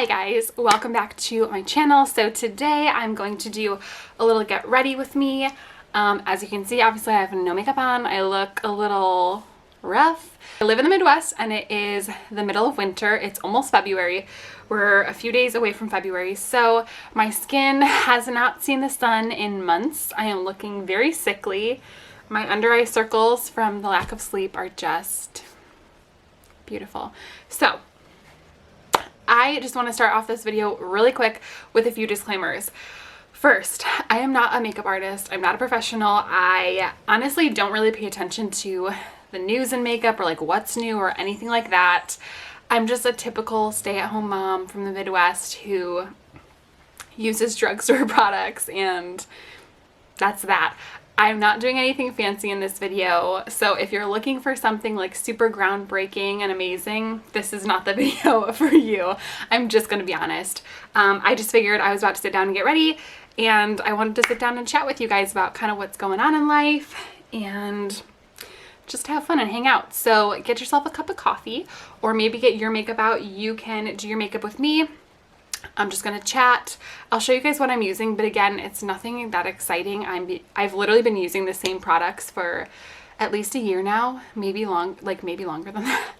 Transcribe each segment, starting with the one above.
Hi guys, welcome back to my channel. So today I'm going to do a little get ready with me. As you can see, obviously I have no makeup on. I look a little rough. I live in the Midwest and it is the middle of winter. It's almost February. We're a few days away from February. So my skin has not seen the sun in months. I am looking very sickly. My under eye circles from the lack of sleep are just beautiful. So I just want to start off this video really quick with a few disclaimers. First, I am not a makeup artist. I'm not a professional. I honestly don't really pay attention to the news in makeup or like what's new or anything like that. I'm just a typical stay-at-home mom from the Midwest who uses drugstore products, and that's that. I'm not doing anything fancy in this video, so if you're looking for something like super groundbreaking and amazing, this is not the video for you. I'm just gonna be honest. I just figured I was about to sit down and get ready, and I wanted to sit down and chat with you guys about kind of what's going on in life and just have fun and hang out. So get yourself a cup of coffee, or maybe get your makeup out. You can do your makeup with me. I'm just gonna chat. I'll show you guys what I'm using, but again, it's nothing that exciting. I've literally been using the same products for at least a year now, maybe longer than that.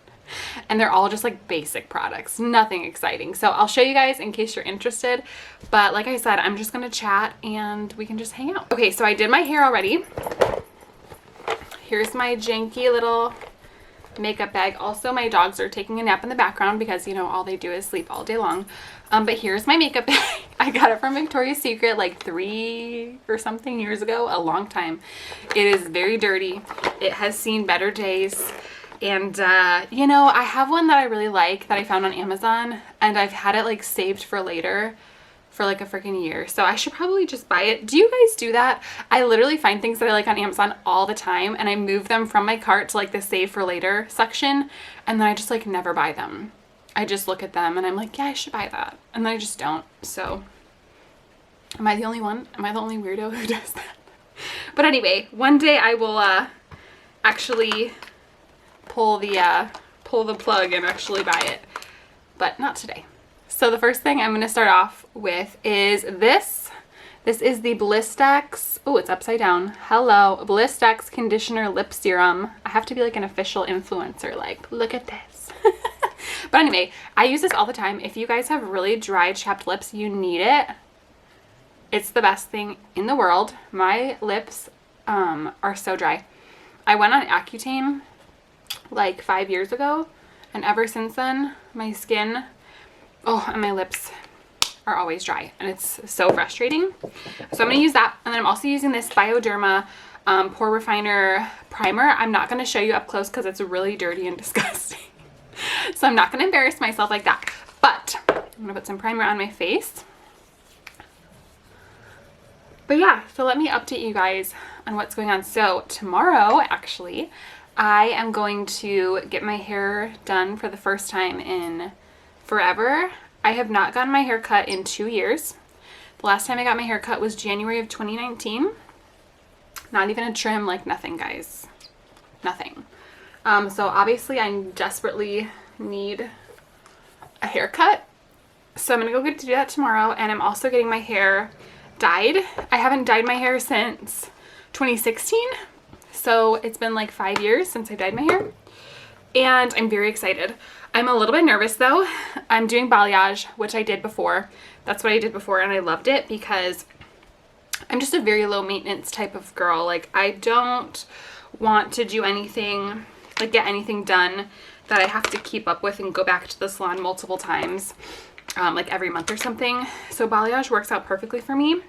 And they're all just like basic products, nothing exciting. So I'll show you guys in case you're interested. But like I said, I'm just gonna chat and we can just hang out. Okay, so I did my hair already. Here's my janky little makeup bag. Also, my dogs are taking a nap in the background because, you know, all they do is sleep all day long. But here's my makeup bag. I got it from Victoria's Secret like 3 or something years ago, a long time. It is very dirty. It has seen better days. And, you know, I have one that I really like that I found on Amazon, and I've had it like saved for later for like a freaking year. So I should probably just buy it. Do you guys do that? I literally find things that I like on Amazon all the time, and I move them from my cart to like the save for later section, and then I just like never buy them. I just look at them and I'm like, yeah, I should buy that. And then I just don't. So am I the only one? Am I the only weirdo who does that? But anyway, one day I will actually pull the plug and actually buy it, but not today. So the first thing I'm going to start off with is this. This is the Blistex. Oh, it's upside down. Hello. Blistex Conditioner Lip Serum. I have to be like an official influencer. Like, look at this. But anyway, I use this all the time. If you guys have really dry, chapped lips, you need it. It's the best thing in the world. My lips are so dry. I went on Accutane like 5 years ago, and ever since then, my skin, and my lips are always dry, and it's so frustrating. So I'm going to use that, and then I'm also using this Bioderma Pore Refiner Primer. I'm not going to show you up close because it's really dirty and disgusting. So I'm not going to embarrass myself like that, but I'm going to put some primer on my face. But yeah, so let me update you guys on what's going on. So tomorrow, actually, I am going to get my hair done for the first time in forever. I have not gotten my hair cut in 2 years. The last time I got my hair cut was January of 2019. Not even a trim, like nothing, guys. Nothing. So obviously I desperately need a haircut. So I'm gonna go do that tomorrow, and I'm also getting my hair dyed. I haven't dyed my hair since 2016. So it's been like 5 years since I dyed my hair, and I'm very excited. I'm a little bit nervous though. I'm doing balayage, which I did before. That's what I did before, and I loved it because I'm just a very low maintenance type of girl. Like, I don't want to do anything, like get anything done that I have to keep up with and go back to the salon multiple times, like every month or something. So balayage works out perfectly for me.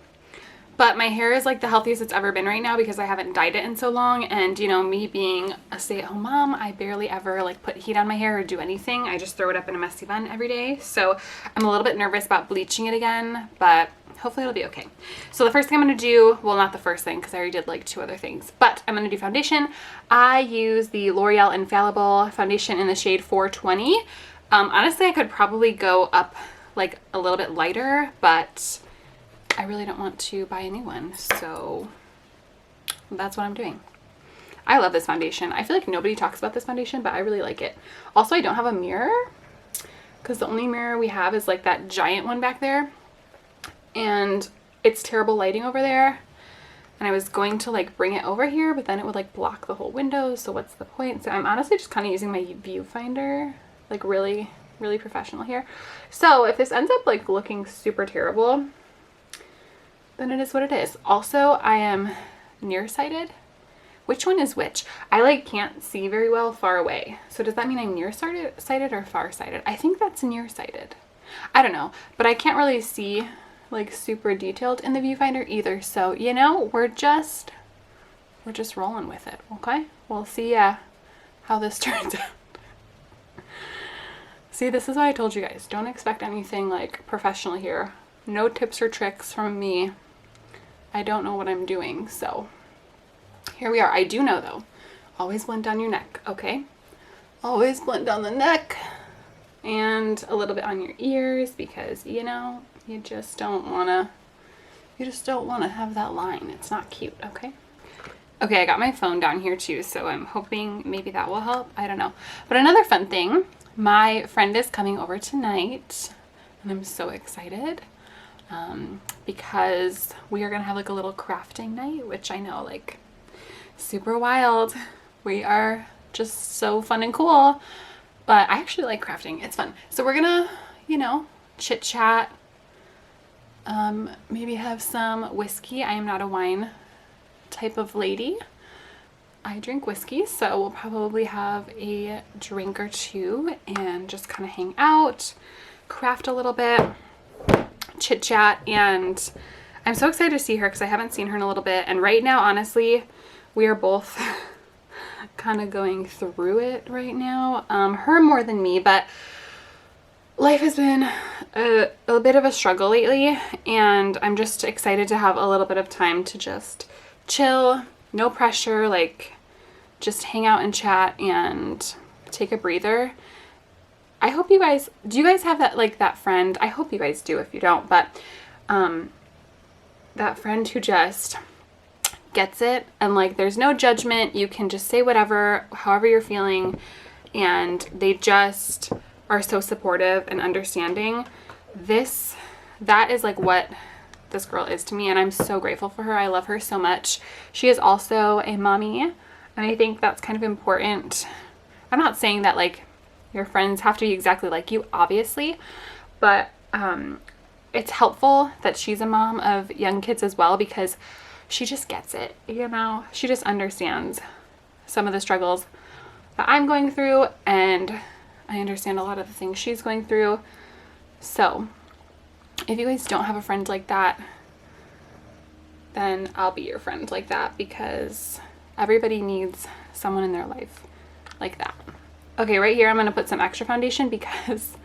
But my hair is like the healthiest it's ever been right now because I haven't dyed it in so long. And, you know, me being a stay-at-home mom, I barely ever like put heat on my hair or do anything. I just throw it up in a messy bun every day. So I'm a little bit nervous about bleaching it again, but hopefully it'll be okay. So the first thing I'm going to do, well, not the first thing because I already did like 2 other things, but I'm going to do foundation. I use the L'Oreal Infallible foundation in the shade 420. Honestly, I could probably go up like a little bit lighter, but I really don't want to buy a new one, so that's what I'm doing. I love this foundation. I feel like nobody talks about this foundation, but I really like it. Also, I don't have a mirror, because the only mirror we have is like that giant one back there, and it's terrible lighting over there. And I was going to like bring it over here, but then it would like block the whole window, so what's the point? So I'm honestly just kind of using my viewfinder, like really professional here. So if this ends up like looking super terrible, then it is what it is. Also, I am nearsighted. Which one is which? I like can't see very well far away. So does that mean I'm nearsighted or farsighted? I think that's nearsighted. I don't know, but I can't really see like super detailed in the viewfinder either. So, you know, we're just rolling with it, okay? We'll see how this turns out. See, this is why I told you guys, don't expect anything like professional here. No tips or tricks from me. I don't know what I'm doing, so here we are. I do know though, always blend down your neck, okay? Always blend down the neck and a little bit on your ears, because you know, you just don't want to have that line. It's not cute, okay? Okay, I got my phone down here too, so I'm hoping maybe that will help. I don't know. But another fun thing, my friend is coming over tonight, and I'm so excited. Because we are gonna have like a little crafting night, which I know, like, super wild. We are just so fun and cool, but I actually like crafting. It's fun. So we're gonna, you know, chit chat, maybe have some whiskey. I am not a wine type of lady. I drink whiskey, so we'll probably have a drink or two and just kind of hang out, craft a little bit, chit chat, and I'm so excited to see her because I haven't seen her in a little bit. And right now, honestly, we are both kind of going through it right now. Her more than me, but life has been a bit of a struggle lately, and I'm just excited to have a little bit of time to just chill, no pressure, like just hang out and chat and take a breather. I hope you guys, do you guys have that, like that friend? I hope you guys do if you don't, but that friend who just gets it and like there's no judgment. You can just say whatever, however you're feeling, and they just are so supportive and understanding. That is like what this girl is to me, and I'm so grateful for her. I love her so much. She is also a mommy, and I think that's kind of important. I'm not saying that like your friends have to be exactly like you, obviously, but it's helpful that she's a mom of young kids as well, because she just gets it, you know? She just understands some of the struggles that I'm going through, and I understand a lot of the things she's going through. So if you guys don't have a friend like that, then I'll be your friend like that, because everybody needs someone in their life like that. Okay, right here I'm going to put some extra foundation because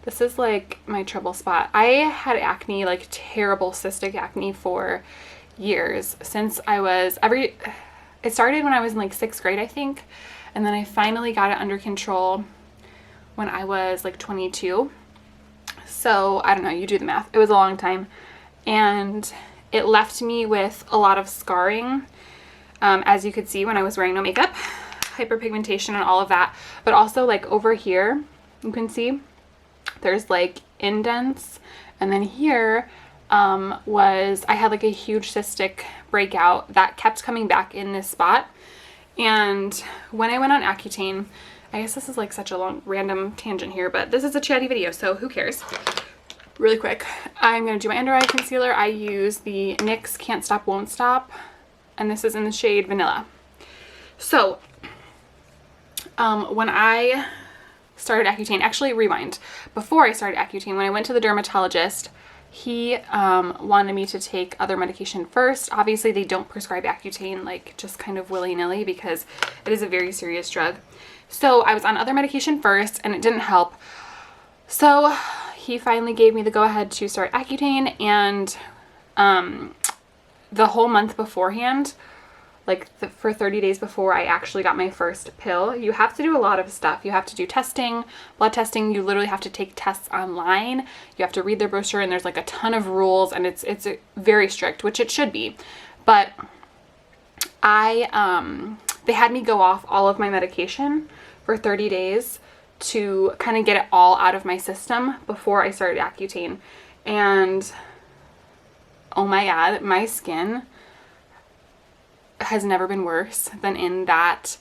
this is like my trouble spot. I had acne, like terrible cystic acne, for years, since I was it started when I was in like 6th grade, I think, and then I finally got it under control when I was like 22. So I don't know, you do the math. It was a long time, and it left me with a lot of scarring, as you could see when I was wearing no makeup, hyperpigmentation and all of that. But also like over here, you can see there's like indents, and then here I had like a huge cystic breakout that kept coming back in this spot. And when I went on Accutane, I guess this is like such a long random tangent here, but this is a chatty video, so who cares? Really quick, I'm going to do my under eye concealer. I use the NYX Can't Stop Won't Stop, and this is in the shade Vanilla. So when I started Accutane, actually rewind, before I started Accutane, when I went to the dermatologist, he wanted me to take other medication first. Obviously they don't prescribe Accutane like just kind of willy-nilly, because it is a very serious drug. So I was on other medication first and it didn't help. So he finally gave me the go-ahead to start Accutane, and the whole month beforehand, like for 30 days before I actually got my first pill, you have to do a lot of stuff. You have to do testing, blood testing. You literally have to take tests online. You have to read their brochure, and there's like a ton of rules, and it's very strict, which it should be. But they had me go off all of my medication for 30 days to kind of get it all out of my system before I started Accutane. And oh my God, my skin has never been worse than in that,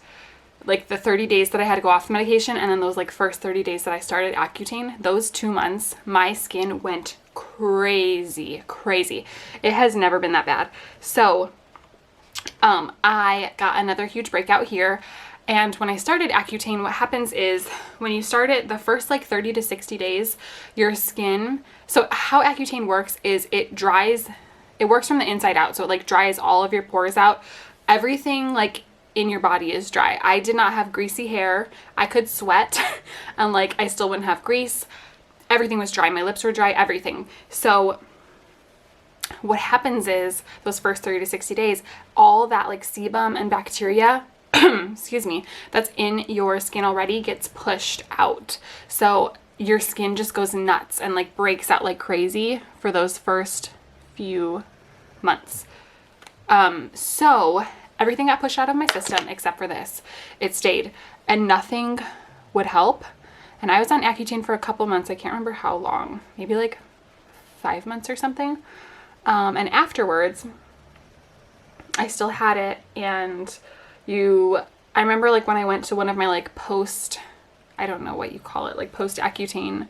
like the 30 days that I had to go off the medication, and then those like first 30 days that I started Accutane, those 2 months, my skin went crazy, crazy. It has never been that bad. So I got another huge breakout here. And when I started Accutane, what happens is when you start it, the first like 30 to 60 days, your skin, so how Accutane works is it dries, it works from the inside out. So it like dries all of your pores out. Everything like in your body is dry. I did not have greasy hair. I could sweat and like I still wouldn't have grease. Everything was dry. My lips were dry, everything. So what happens is those first 30 to 60 days, all that like sebum and bacteria, excuse me, that's in your skin already gets pushed out. So your skin just goes nuts and like breaks out like crazy for those first few months. So everything got pushed out of my system except for this. It stayed and nothing would help. And I was on Accutane for a couple months. I can't remember how long, maybe like 5 months or something. And afterwards, I still had it. And I remember like when I went to one of my like I don't know what you call it, like post Accutane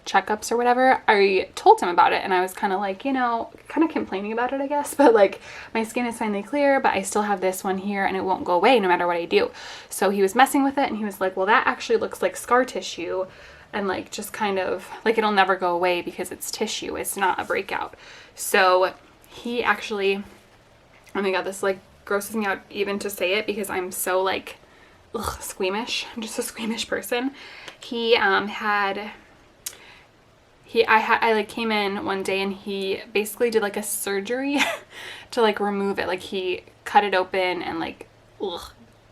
checkups or whatever, I told him about it, and I was kind of like, you know, kind of complaining about it, I guess, but like my skin is finally clear, but I still have this one here and it won't go away no matter what I do. So he was messing with it and he was like, well, that actually looks like scar tissue, and like just kind of like it'll never go away because it's tissue, it's not a breakout. So he actually, oh my God, this like grosses me out even to say it because I'm so like squeamish. I'm just a squeamish person. I like came in one day and he basically did like a surgery to like remove it. Like he cut it open and like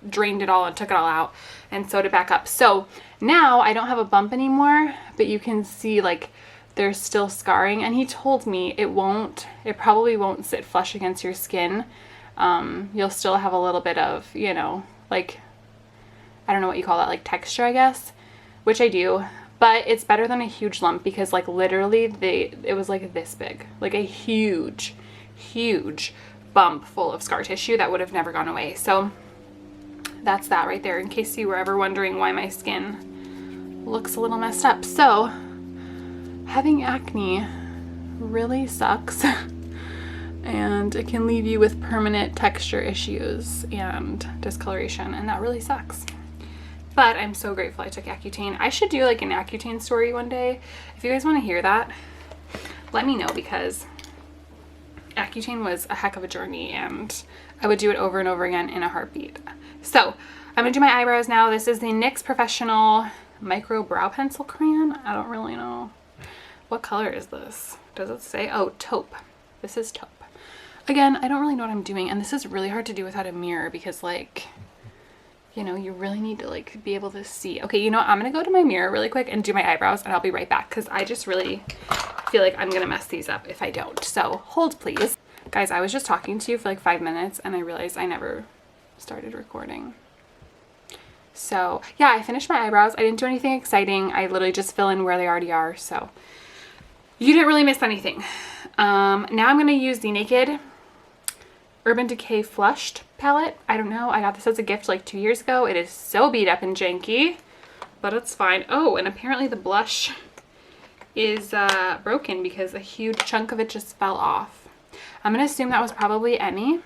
drained it all and took it all out and sewed it back up. So now I don't have a bump anymore, but you can see like there's still scarring, and he told me it probably won't sit flush against your skin. You'll still have a little bit of, you know, like, I don't know what you call that, like texture, I guess, which I do. But it's better than a huge lump because like literally it was like this big, like a huge bump full of scar tissue that would have never gone away. So that's that right there, in case you were ever wondering why my skin looks a little messed up. So having acne really sucks and it can leave you with permanent texture issues and discoloration, and that really sucks. But I'm so grateful I took Accutane. I should do like an Accutane story one day. If you guys want to hear that, let me know, because Accutane was a heck of a journey and I would do it over and over again in a heartbeat. So I'm gonna do my eyebrows now. This is the NYX Professional Micro Brow Pencil Crayon. I don't really know. What color is this? Does it say? Oh, taupe. This is taupe. Again, I don't really know what I'm doing, and this is really hard to do without a mirror because like, you know, you really need to like be able to see. Okay, you know what? I'm gonna go to my mirror really quick and do my eyebrows, and I'll be right back because I just really feel like I'm gonna mess these up if I don't. So hold please. Guys, I was just talking to you for like 5 minutes and I realized I never started recording. So yeah, I finished my eyebrows. I didn't do anything exciting. I literally just fill in where they already are. So you didn't really miss anything. Now I'm gonna use the Naked Urban Decay Flushed palette. I don't know, I got this as a gift like 2 years ago. It is so beat up and janky, but it's fine. Oh, and apparently the blush is broken because a huge chunk of it just fell off. I'm gonna assume that was probably Emmy,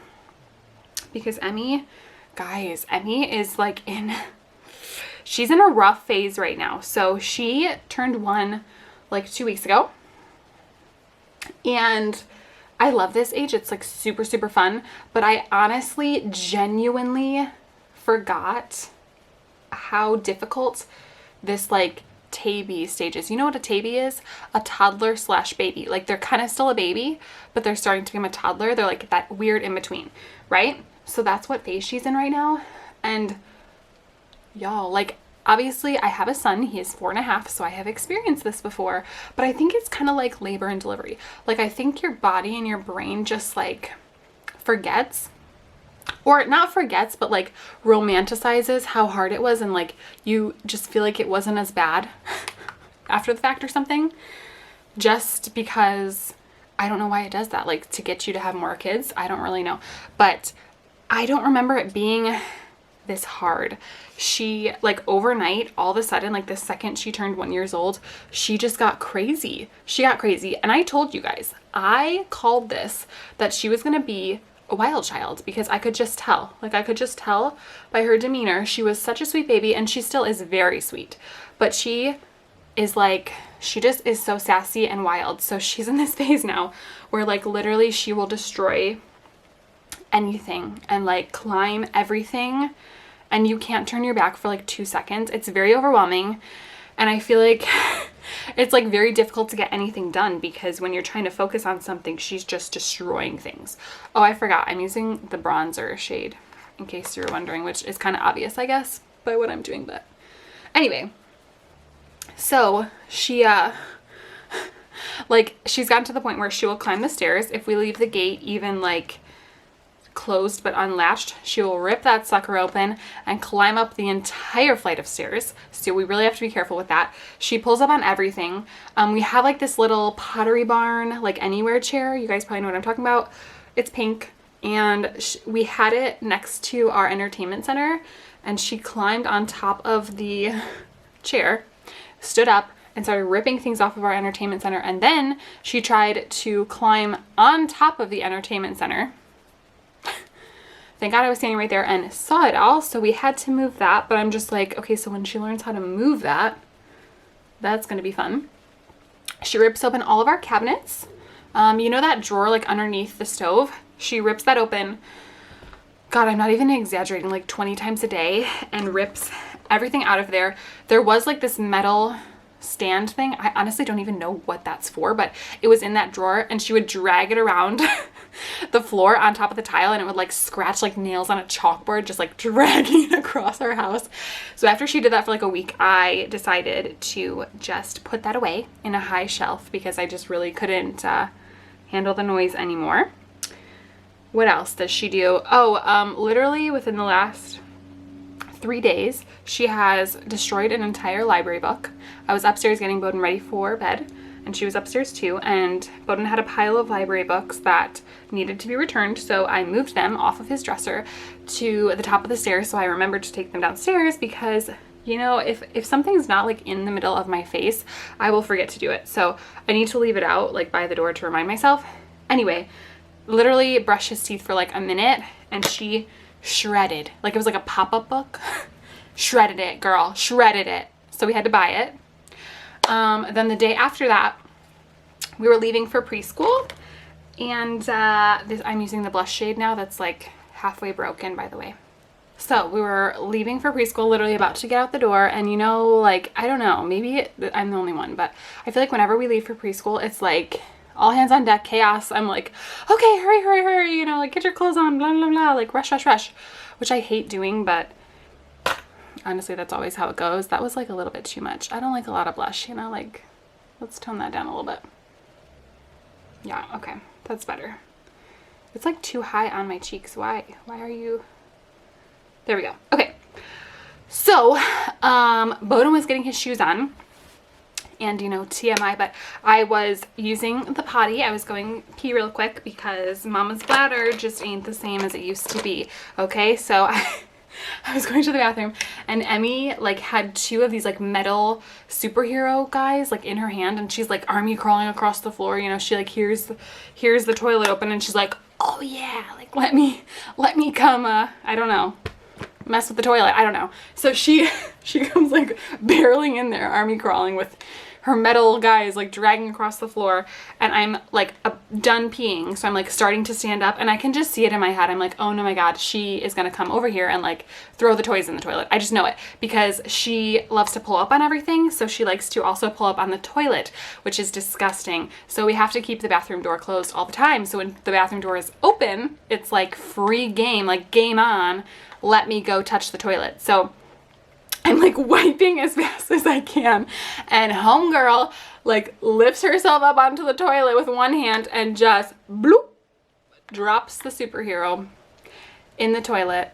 because Emmy, guys, Emmy is like she's in a rough phase right now. So she turned 1 like 2 weeks ago, and I love this age. It's like super, super fun. But I honestly, genuinely forgot how difficult this like tabby stage is. You know what a tabby is? A toddler / baby. Like they're kind of still a baby, but they're starting to become a toddler. They're like that weird in between, right? So that's what phase she's in right now. And y'all, like, obviously I have a son, he is 4.5, so I have experienced this before, but I think it's kind of like labor and delivery. Like I think your body and your brain just like forgets or not forgets, but like romanticizes how hard it was, and like you just feel like it wasn't as bad after the fact or something, just because I don't know why it does that, like to get you to have more kids. I don't really know, but I don't remember it being this hard. She, like overnight, all of a sudden, like the second she turned 1 year old, she just got crazy. She got crazy. And I told you guys, I called this, that she was going to be a wild child, because I could just tell. Like I could just tell by her demeanor. She was such a sweet baby, and she still is very sweet. But she is like, she just is so sassy and wild. So she's in this phase now where like literally she will destroy anything and like climb everything, and you can't turn your back for like 2 seconds. It's very overwhelming, and I feel like it's like very difficult to get anything done, because when you're trying to focus on something, she's just destroying things. Oh, I forgot, I'm using the bronzer shade, in case you were wondering, which is kind of obvious, I guess, by what I'm doing. But anyway, so she like she's gotten to the point where she will climb the stairs. If we leave the gate even like closed but unlatched, she will rip that sucker open and climb up the entire flight of stairs. So we really have to be careful with that. She pulls up on everything. We have like this little Pottery Barn, like anywhere chair. You guys probably know what I'm talking about. It's pink, and we had it next to our entertainment center, and she climbed on top of the chair, stood up, and started ripping things off of our entertainment center. And then she tried to climb on top of the entertainment center. Thank God I was standing right there and saw it all, so we had to move that. But I'm just like, okay, so when she learns how to move that, that's going to be fun. She rips open all of our cabinets. You know that drawer like underneath the stove? She rips that open. God, I'm not even exaggerating, like 20 times a day, and rips everything out of there. There was like this metal stand thing. I honestly don't even know what that's for, but it was in that drawer, and she would drag it around the floor on top of the tile, and it would like scratch like nails on a chalkboard, just like dragging across our house. So after she did that for like a week, I decided to just put that away in a high shelf, because I just really couldn't handle the noise anymore. What else does she do? Oh, literally within the last 3 days, she has destroyed an entire library book. I was upstairs getting Bowden ready for bed, and she was upstairs too, and Bowden had a pile of library books that needed to be returned, so I moved them off of his dresser to the top of the stairs, so I remembered to take them downstairs, because you know, if something's not like in the middle of my face, I will forget to do it. So I need to leave it out like by the door to remind myself. Anyway, literally brushed his teeth for like a minute, and she shredded, like it was like a pop-up book. Shredded it, girl, shredded it. So we had to buy it. Then the day after that, we were leaving for preschool, and I'm using the blush shade now that's like halfway broken, by the way. So we were leaving for preschool, literally about to get out the door, and you know, like, I don't know, maybe I'm the only one, but I feel like whenever we leave for preschool, it's like all hands on deck, chaos. I'm like, okay, hurry, hurry, hurry, you know, like get your clothes on, blah, blah, blah, like rush, rush, rush, which I hate doing, but honestly, that's always how it goes. That was like a little bit too much. I don't like a lot of blush, you know, like let's tone that down a little bit. Yeah, okay, that's better. It's like too high on my cheeks. Why are you... There we go. Okay. So, Bowden was getting his shoes on, and you know, TMI, but I was using the potty. I was going pee real quick because mama's bladder just ain't the same as it used to be. Okay. So I was going to the bathroom, and Emmy like had 2 of these like metal superhero guys like in her hand, and she's like army crawling across the floor. You know, she like hears the toilet open, and she's like, oh yeah, like let me come, I don't know, mess with the toilet. I don't know. So she comes like barreling in there, army crawling with her metal guys like dragging across the floor, and I'm like done peeing, so I'm like starting to stand up, and I can just see it in my head. I'm like, oh no, my God, she is gonna come over here and like throw the toys in the toilet. I just know it, because she loves to pull up on everything, so she likes to also pull up on the toilet, which is disgusting. So we have to keep the bathroom door closed all the time, so when the bathroom door is open, it's like free game, like game on, let me go touch the toilet. So I'm like wiping as fast as I can, and homegirl like lifts herself up onto the toilet with one hand and just bloop drops the superhero in the toilet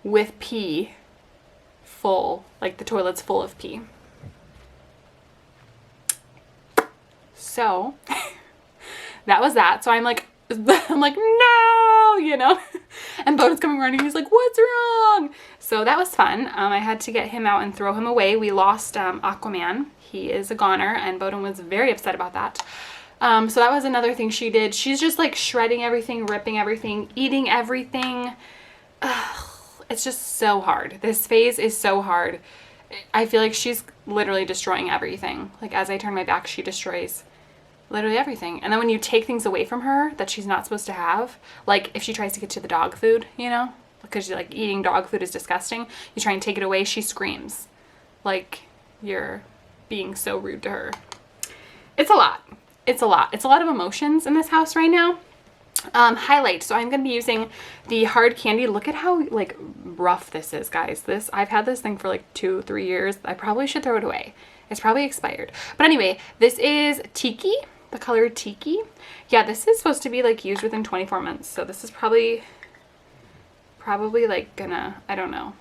with pee full, like the toilet's full of pee. So that was that. So I'm like, no, you know, and Bowden's coming running. He's like, what's wrong? So that was fun. I had to get him out and throw him away. We lost Aquaman. He is a goner, and Bowden was very upset about that. So that was another thing she did. She's just like shredding everything, ripping everything, eating everything. Ugh, it's just so hard. This phase is so hard. I feel like she's literally destroying everything. Like as I turn my back, she destroys literally everything. And then when you take things away from her that she's not supposed to have, like if she tries to get to the dog food, you know, because like eating dog food is disgusting, you try and take it away, she screams like you're being so rude to her. It's a lot. It's a lot. It's a lot of emotions in this house right now. Highlight. So I'm going to be using the hard candy. Look at how like rough this is, guys. I've had this thing for like 2-3 years. I probably should throw it away. It's probably expired. But anyway, this is Tiki, the color Tiki. Yeah, this is supposed to be like used within 24 months. So this is probably like gonna, I don't know,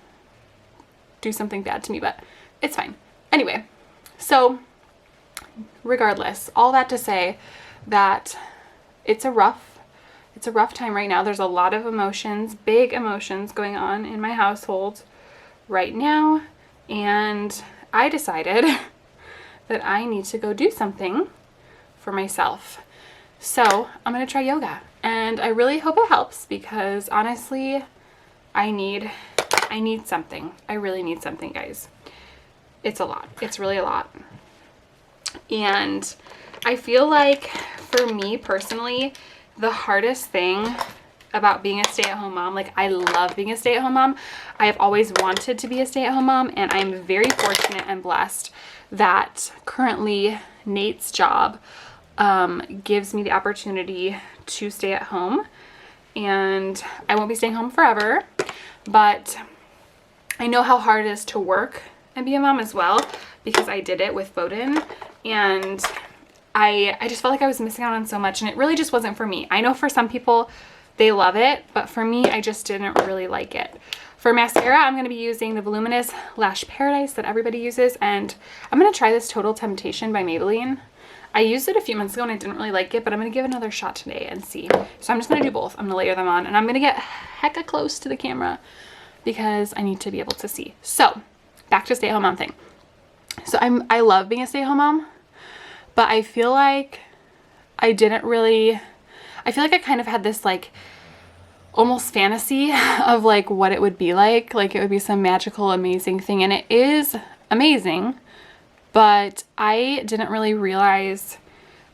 do something bad to me, but it's fine. Anyway, so regardless, all that to say that it's a rough time right now. There's a lot of emotions, big emotions going on in my household right now. And I decided that I need to go do something for myself. So I'm going to try yoga, and I really hope it helps, because honestly, I need something. I really need something, guys. It's a lot. It's really a lot. And I feel like for me personally, the hardest thing about being a stay-at-home mom, like I love being a stay-at-home mom. I have always wanted to be a stay-at-home mom, and I'm very fortunate and blessed that currently Nate's job gives me the opportunity to stay at home, and I won't be staying home forever, but I know how hard it is to work and be a mom as well, because I did it with Bowden, and I just felt like I was missing out on so much, and it really just wasn't for me. I know for some people they love it, but for me, I just didn't really like it. For mascara, I'm going to be using the Voluminous Lash Paradise that everybody uses, and I'm going to try this Total Temptation by Maybelline. I used it a few months ago and I didn't really like it, but I'm going to give it another shot today and see. So I'm just going to do both. I'm going to layer them on, and I'm going to get hecka close to the camera because I need to be able to see. So back to stay-at-home mom thing. So I love being a stay-at-home mom, but I feel like I kind of had this like almost fantasy of like what it would be like it would be some magical, amazing thing. And it is amazing, but I didn't really realize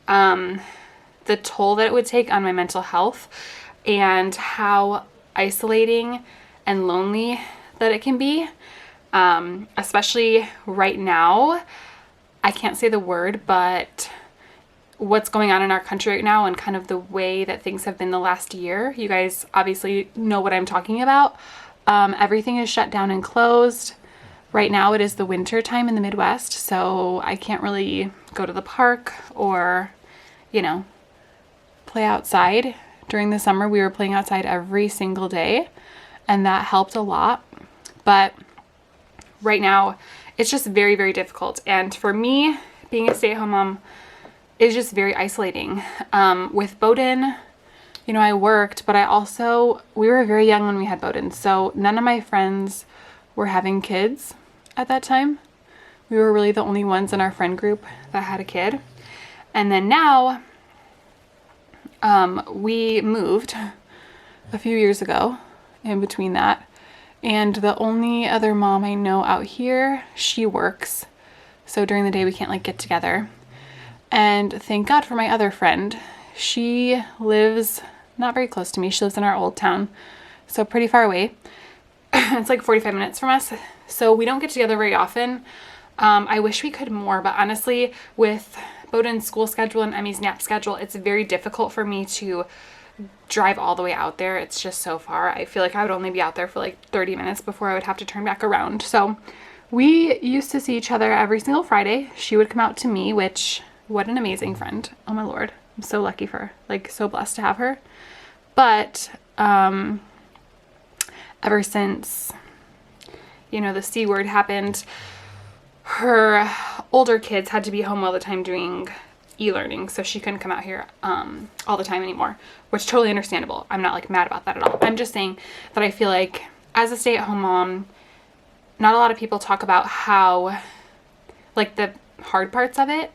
the toll that it would take on my mental health, and how isolating and lonely that it can be. Especially right now, I can't say the word, but what's going on in our country right now and kind of the way that things have been the last year. You guys obviously know what I'm talking about. Everything is shut down and closed. Right now it is the winter time in the Midwest, so I can't really go to the park or, you know, play outside. During the summer, we were playing outside every single day, and that helped a lot. But right now, it's just very, very difficult. And for me, being a stay-at-home mom is just very isolating. With Bowden, you know, I worked, but we were very young when we had Bowden, so none of my friends were having kids at that time. We were really the only ones in our friend group that had a kid. And then now, we moved a few years ago in between that. And the only other mom I know out here, she works. So during the day we can't like get together. And thank God for my other friend. She lives not very close to me. She lives in our old town, so pretty far away. It's like 45 minutes from us. So we don't get together very often. I wish we could more, but honestly, with Bowden's school schedule and Emmy's nap schedule, it's very difficult for me to drive all the way out there. It's just so far. I feel like I would only be out there for like 30 minutes before I would have to turn back around. So we used to see each other every single Friday. She would come out to me, which, what an amazing friend. Oh my Lord. I'm so lucky for her. Like, so blessed to have her. But ever since, you know, the C word happened, her older kids had to be home all the time doing e-learning, so she couldn't come out here all the time anymore, which is totally understandable. I'm not like mad about that at all. I'm just saying that I feel like as a stay-at-home mom, not a lot of people talk about how, like, the hard parts of it.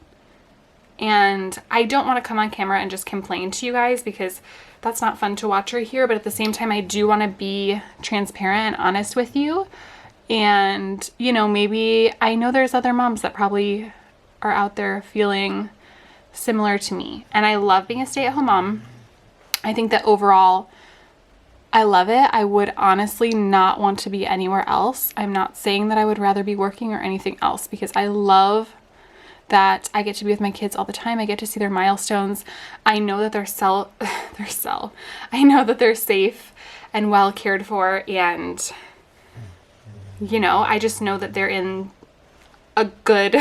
And I don't want to come on camera and just complain to you guys, because that's not fun to watch or hear, but at the same time, I do want to be transparent and honest with you. And, you know, maybe I know there's other moms that probably are out there feeling similar to me. And I love being a stay-at-home mom. I think that overall, I love it. I would honestly not want to be anywhere else. I'm not saying that I would rather be working or anything else, because I love that I get to be with my kids all the time. I get to see their milestones. I know that I know that they're safe and well cared for, and you know, I just know that they're in a good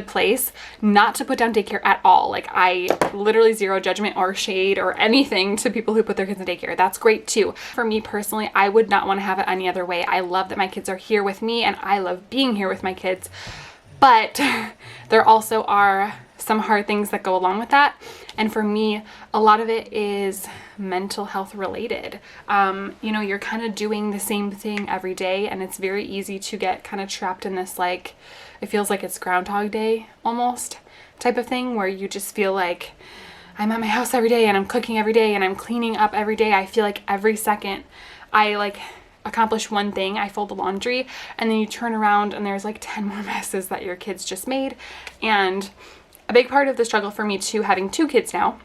place. Not to put down daycare at all. Like, I literally zero judgment or shade or anything to people who put their kids in daycare. That's great too. For me personally, I would not want to have it any other way. I love that my kids are here with me, and I love being here with my kids. But there also are some hard things that go along with that. And for me, a lot of it is mental health related. You know, you're kind of doing the same thing every day, and it's very easy to get kind of trapped in this, like, it feels like it's Groundhog Day almost type of thing, where you just feel like I'm at my house every day and I'm cooking every day and I'm cleaning up every day. I feel like every second I like accomplish one thing, I fold the laundry, and then you turn around and there's like 10 more messes that your kids just made. And a big part of the struggle for me too, having 2 kids now,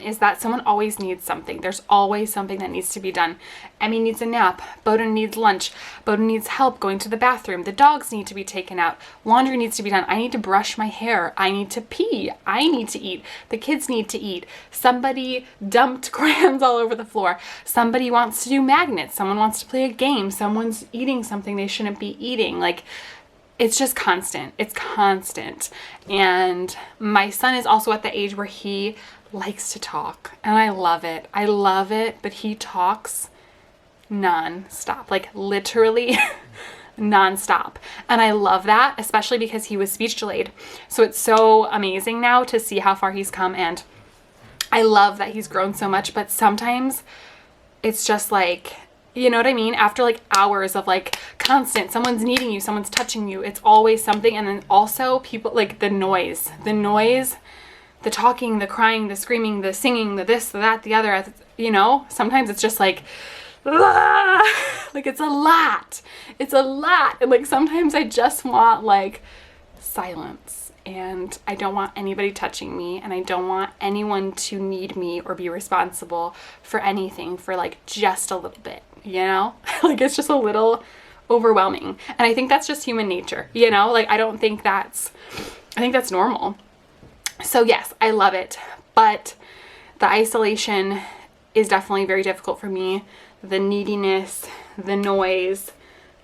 is that someone always needs something. There's always something that needs to be done. Emmy needs a nap. Bowden needs lunch. Bowden needs help going to the bathroom. The dogs need to be taken out. Laundry needs to be done. I need to brush my hair. I need to pee. I need to eat. The kids need to eat. Somebody dumped crayons all over the floor. Somebody wants to do magnets. Someone wants to play a game. Someone's eating something they shouldn't be eating. Like, it's just constant. It's constant. And my son is also at the age where he likes to talk, and I love it. I love it, but he talks non-stop, like literally non-stop. And I love that, especially because he was speech delayed. So it's so amazing now to see how far he's come, and I love that he's grown so much. But sometimes it's just like, you know what I mean? After like hours of like constant, someone's needing you, someone's touching you, it's always something. And then also people, like the noise, the talking, the crying, the screaming, the singing, the this, the that, the other, you know, sometimes it's just like, like it's a lot. And like sometimes I just want like silence, and I don't want anybody touching me, and I don't want anyone to need me or be responsible for anything for like just a little bit, you know? Like it's just a little overwhelming. And I think that's just human nature, you know? Like I think that's normal. So yes, I love it, but the isolation is definitely very difficult for me. The neediness, the noise.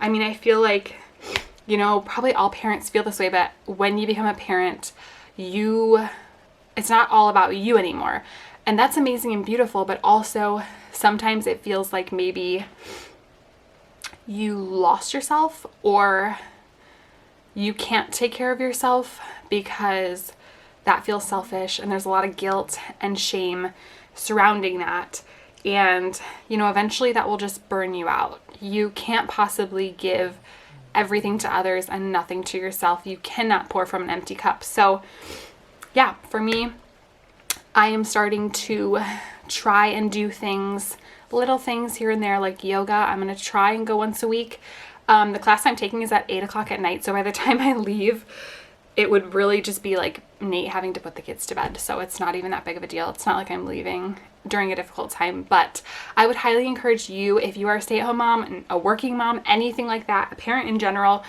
I mean, I feel like, you know, probably all parents feel this way, but when you become a parent, it's not all about you anymore. And that's amazing and beautiful, but also sometimes it feels like maybe you lost yourself, or you can't take care of yourself because that feels selfish, and there's a lot of guilt and shame surrounding that. And, you know, eventually that will just burn you out. You can't possibly give everything to others and nothing to yourself. You cannot pour from an empty cup. So yeah, for me, I am starting to try and do things, little things here and there, like yoga. I'm going to try and go once a week. The class I'm taking is at 8:00 at night. So by the time I leave, it would really just be like Nate having to put the kids to bed. So it's not even that big of a deal. It's not like I'm leaving during a difficult time. But I would highly encourage you, if you are a stay-at-home mom, a working mom, anything like that, a parent in general,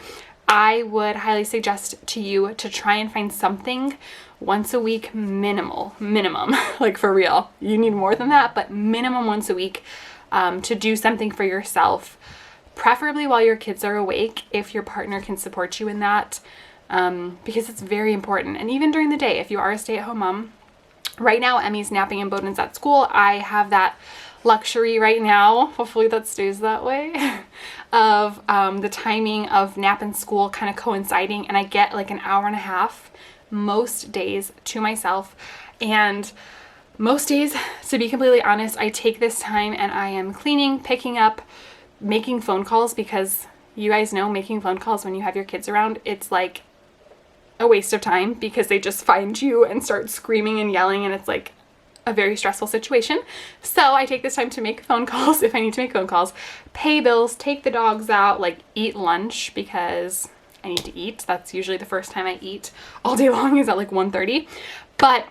I would highly suggest to you to try and find something once a week, minimum, like for real. You need more than that, but minimum once a week, to do something for yourself, preferably while your kids are awake, if your partner can support you in that. Because it's very important. And even during the day, if you are a stay-at-home mom, right now Emmy's napping and Bowden's at school, I have that luxury right now, hopefully that stays that way, of the timing of nap and school kind of coinciding, and I get like an hour and a half most days to myself. And most days, to be completely honest, I take this time and I am cleaning, picking up, making phone calls, because you guys know making phone calls when you have your kids around, it's like a waste of time because they just find you and start screaming and yelling, and it's like a very stressful situation. So I take this time to make phone calls if I need to make phone calls, pay bills, take the dogs out, like eat lunch because I need to eat. That's usually the first time I eat all day long, is at like 1:30. But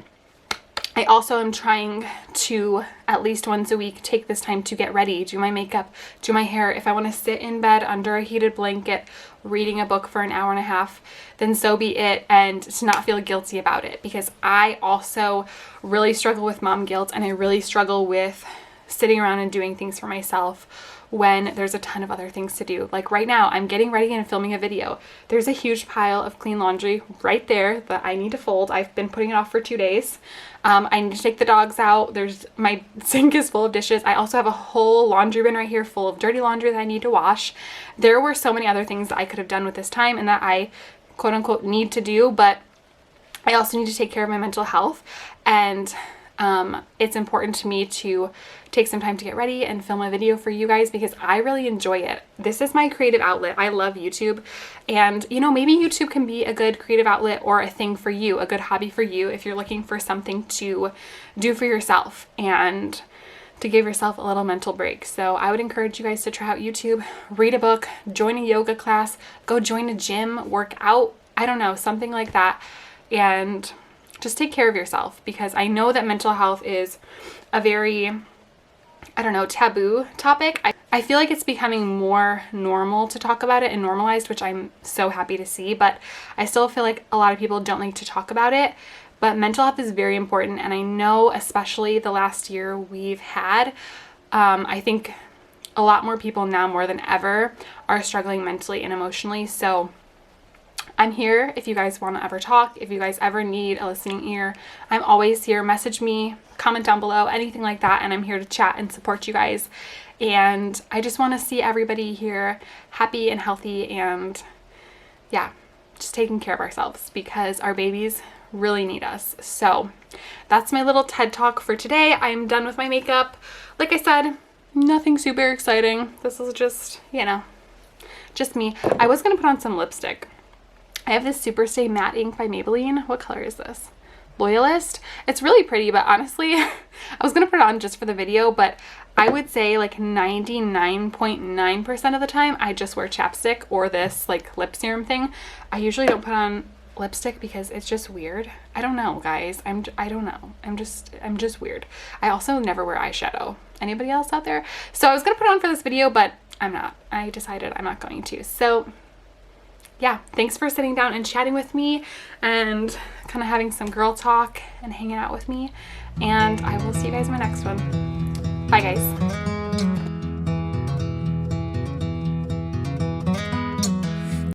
I also am trying to at least once a week take this time to get ready, do my makeup, do my hair. If I want to sit in bed under a heated blanket reading a book for an hour and a half, then so be it, and to not feel guilty about it, because I also really struggle with mom guilt, and I really struggle with sitting around and doing things for myself when there's a ton of other things to do. Like right now, I'm getting ready and filming a video. There's a huge pile of clean laundry right there that I need to fold. I've been putting it off for 2 days. I need to take the dogs out. My sink is full of dishes. I also have a whole laundry bin right here full of dirty laundry that I need to wash. There were so many other things that I could have done with this time and that I quote unquote need to do, but I also need to take care of my mental health, and it's important to me to take some time to get ready and film a video for you guys because I really enjoy it. This is my creative outlet. I love YouTube, and you know, maybe YouTube can be a good creative outlet or a thing for you, a good hobby for you if you're looking for something to do for yourself and to give yourself a little mental break. So I would encourage you guys to try out YouTube, read a book, join a yoga class, go join a gym, work out, I don't know, something like that, and just take care of yourself, because I know that mental health is a very, I don't know, taboo topic. I feel like it's becoming more normal to talk about it and normalized, which I'm so happy to see, but I still feel like a lot of people don't like to talk about it. But mental health is very important, and I know especially the last year we've had, I think a lot more people now more than ever are struggling mentally and emotionally. So I'm here if you guys want to ever talk, if you guys ever need a listening ear. I'm always here. Message me, comment down below, anything like that, and I'm here to chat and support you guys. And I just want to see everybody here happy and healthy, and yeah, just taking care of ourselves, because our babies really need us. So that's my little TED Talk for today. I'm done with my makeup. Like I said, nothing super exciting. This is just, you know, just me. I was going to put on some lipstick. I have this Super Stay Matte ink by Maybelline. What color is this? Loyalist. It's really pretty, but honestly, I was going to put it on just for the video, but I would say like 99.9% of the time, I just wear chapstick or this like lip serum thing. I usually don't put on lipstick because it's just weird. I don't know, guys. I don't know. I'm just weird. I also never wear eyeshadow. Anybody else out there? So I was going to put it on for this video, but I'm not. I decided I'm not going to. So yeah, thanks for sitting down and chatting with me and kind of having some girl talk and hanging out with me. And I will see you guys in my next one. Bye, guys.